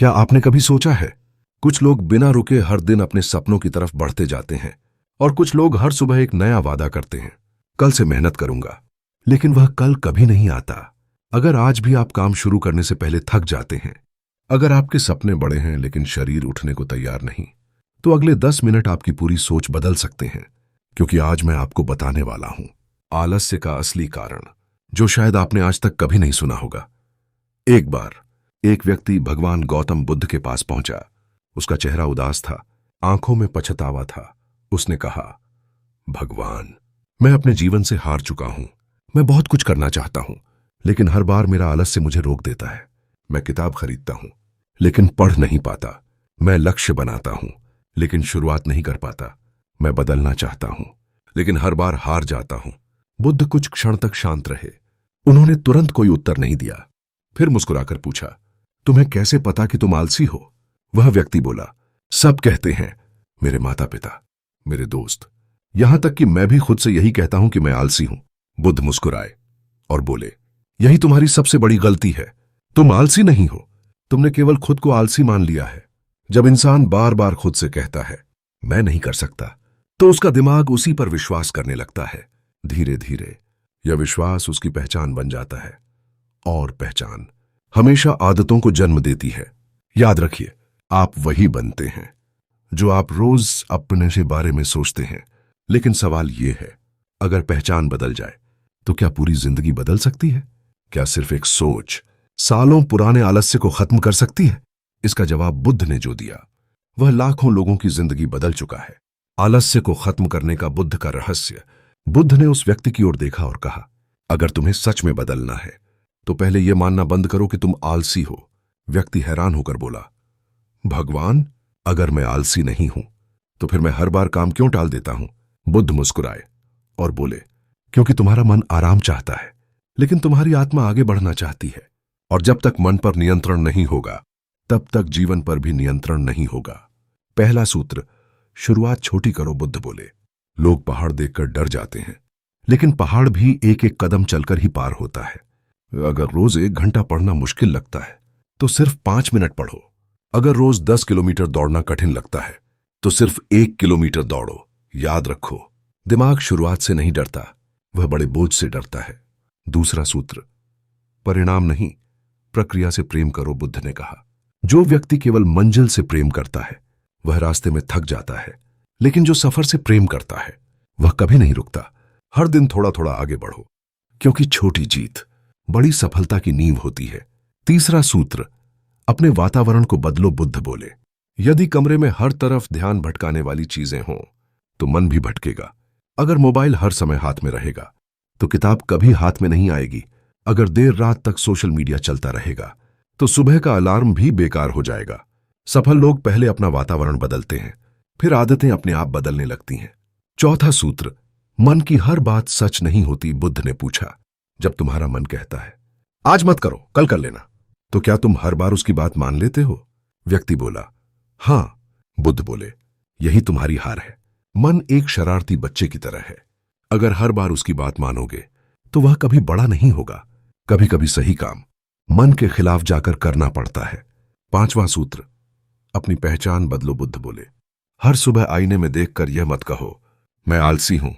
क्या आपने कभी सोचा है, कुछ लोग बिना रुके हर दिन अपने सपनों की तरफ बढ़ते जाते हैं और कुछ लोग हर सुबह एक नया वादा करते हैं, कल से मेहनत करूंगा, लेकिन वह कल कभी नहीं आता। अगर आज भी आप काम शुरू करने से पहले थक जाते हैं, अगर आपके सपने बड़े हैं लेकिन शरीर उठने को तैयार नहीं, तो अगले 10 मिनट आपकी पूरी सोच बदल सकते हैं। क्योंकि आज मैं आपको बताने वाला हूं आलस्य का असली कारण, जो शायद आपने आज तक कभी नहीं सुना होगा। एक बार एक व्यक्ति भगवान गौतम बुद्ध के पास पहुंचा। उसका चेहरा उदास था, आंखों में पछतावा था। उसने कहा, भगवान, मैं अपने जीवन से हार चुका हूं। मैं बहुत कुछ करना चाहता हूं, लेकिन हर बार मेरा आलस्य मुझे रोक देता है। मैं किताब खरीदता हूं, लेकिन पढ़ नहीं पाता। मैं लक्ष्य बनाता हूं, लेकिन शुरुआत नहीं कर पाता। मैं बदलना चाहता हूं, लेकिन हर बार हार जाता हूं। बुद्ध कुछ क्षण तक शांत रहे। उन्होंने तुरंत कोई उत्तर नहीं दिया। फिर मुस्कुराकर पूछा, तुम्हें कैसे पता कि तुम आलसी हो? वह व्यक्ति बोला, सब कहते हैं, मेरे माता पिता, मेरे दोस्त, यहां तक कि मैं भी खुद से यही कहता हूं कि मैं आलसी हूं। बुद्ध मुस्कुराए और बोले, यही तुम्हारी सबसे बड़ी गलती है। तुम आलसी नहीं हो, तुमने केवल खुद को आलसी मान लिया है। जब इंसान बार बार खुद से कहता है, मैं नहीं कर सकता, तो उसका दिमाग उसी पर विश्वास करने लगता है। धीरे धीरे यह विश्वास उसकी पहचान बन जाता है, और पहचान हमेशा आदतों को जन्म देती है। याद रखिए, आप वही बनते हैं जो आप रोज अपने से बारे में सोचते हैं। लेकिन सवाल यह है, अगर पहचान बदल जाए तो क्या पूरी जिंदगी बदल सकती है? क्या सिर्फ एक सोच सालों पुराने आलस्य को खत्म कर सकती है? इसका जवाब बुद्ध ने जो दिया, वह लाखों लोगों की जिंदगी बदल चुका है। आलस्य को खत्म करने का बुद्ध का रहस्य। बुद्ध ने उस व्यक्ति की ओर देखा और कहा, अगर तुम्हें सच में बदलना है तो पहले यह मानना बंद करो कि तुम आलसी हो। व्यक्ति हैरान होकर बोला, भगवान, अगर मैं आलसी नहीं हूं तो फिर मैं हर बार काम क्यों टाल देता हूं? बुद्ध मुस्कुराए और बोले, क्योंकि तुम्हारा मन आराम चाहता है, लेकिन तुम्हारी आत्मा आगे बढ़ना चाहती है। और जब तक मन पर नियंत्रण नहीं होगा, तब तक जीवन पर भी नियंत्रण नहीं होगा। पहला सूत्र, शुरुआत छोटी करो। बुद्ध बोले, लोग पहाड़ देखकर डर जाते हैं, लेकिन पहाड़ भी एक एक कदम चलकर ही पार होता है। अगर रोज 1 घंटा पढ़ना मुश्किल लगता है तो सिर्फ 5 मिनट पढ़ो। अगर रोज 10 किलोमीटर दौड़ना कठिन लगता है तो सिर्फ 1 किलोमीटर दौड़ो। याद रखो, दिमाग शुरुआत से नहीं डरता, वह बड़े बोझ से डरता है। दूसरा सूत्र, परिणाम नहीं, प्रक्रिया से प्रेम करो। बुद्ध ने कहा, जो व्यक्ति केवल मंजिल से प्रेम करता है वह रास्ते में थक जाता है, लेकिन जो सफर से प्रेम करता है वह कभी नहीं रुकता। हर दिन थोड़ा थोड़ा आगे बढ़ो, क्योंकि छोटी जीत बड़ी सफलता की नींव होती है। तीसरा सूत्र, अपने वातावरण को बदलो। बुद्ध बोले, यदि कमरे में हर तरफ ध्यान भटकाने वाली चीजें हों तो मन भी भटकेगा। अगर मोबाइल हर समय हाथ में रहेगा तो किताब कभी हाथ में नहीं आएगी। अगर देर रात तक सोशल मीडिया चलता रहेगा तो सुबह का अलार्म भी बेकार हो जाएगा। सफल लोग पहले अपना वातावरण बदलते हैं, फिर आदतें अपने आप बदलने लगती हैं। चौथा सूत्र, मन की हर बात सच नहीं होती। बुद्ध ने पूछा, जब तुम्हारा मन कहता है, आज मत करो, कल कर लेना, तो क्या तुम हर बार उसकी बात मान लेते हो? व्यक्ति बोला, हां। बुद्ध बोले, यही तुम्हारी हार है। मन एक शरारती बच्चे की तरह है। अगर हर बार उसकी बात मानोगे तो वह कभी बड़ा नहीं होगा। कभी कभी सही काम मन के खिलाफ जाकर करना पड़ता है। पांचवा सूत्र, अपनी पहचान बदलो। बुद्ध बोले, हर सुबह आईने में देखकर यह मत कहो, मैं आलसी हूं।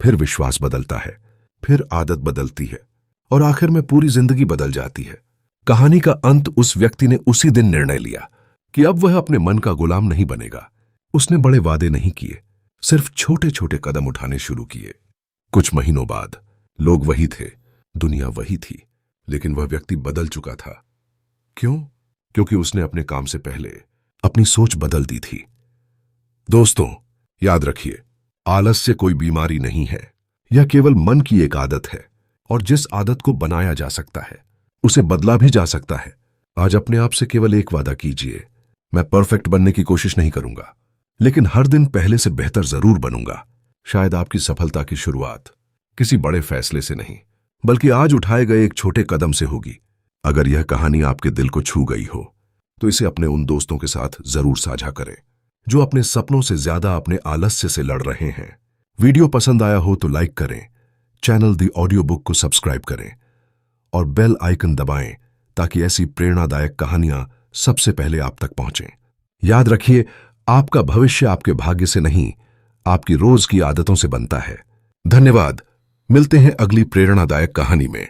फिर विश्वास बदलता है, फिर आदत बदलती है, और आखिर में पूरी जिंदगी बदल जाती है। कहानी का अंत, उस व्यक्ति ने उसी दिन निर्णय लिया कि अब वह अपने मन का गुलाम नहीं बनेगा। उसने बड़े वादे नहीं किए, सिर्फ छोटे छोटे कदम उठाने शुरू किए। कुछ महीनों बाद लोग वही थे, दुनिया वही थी, लेकिन वह व्यक्ति बदल चुका था। क्यों? क्योंकि उसने अपने काम से पहले अपनी सोच बदल दी थी। दोस्तों, याद रखिए, आलस्य कोई बीमारी नहीं है, यह केवल मन की एक आदत है, और जिस आदत को बनाया जा सकता है उसे बदला भी जा सकता है। आज अपने आप से केवल एक वादा कीजिए, मैं परफेक्ट बनने की कोशिश नहीं करूंगा, लेकिन हर दिन पहले से बेहतर जरूर बनूंगा। शायद आपकी सफलता की शुरुआत किसी बड़े फैसले से नहीं, बल्कि आज उठाए गए एक छोटे कदम से होगी। अगर यह कहानी आपके दिल को छू गई हो तो इसे अपने उन दोस्तों के साथ जरूर साझा करें जो अपने सपनों से ज्यादा अपने आलस्य से लड़ रहे हैं। वीडियो पसंद आया हो तो लाइक करें, चैनल द ऑडियो बुक को सब्सक्राइब करें और बेल आइकन दबाएं ताकि ऐसी प्रेरणादायक कहानियां सबसे पहले आप तक पहुंचे। याद रखिए, आपका भविष्य आपके भाग्य से नहीं, आपकी रोज की आदतों से बनता है। धन्यवाद। मिलते हैं अगली प्रेरणादायक कहानी में।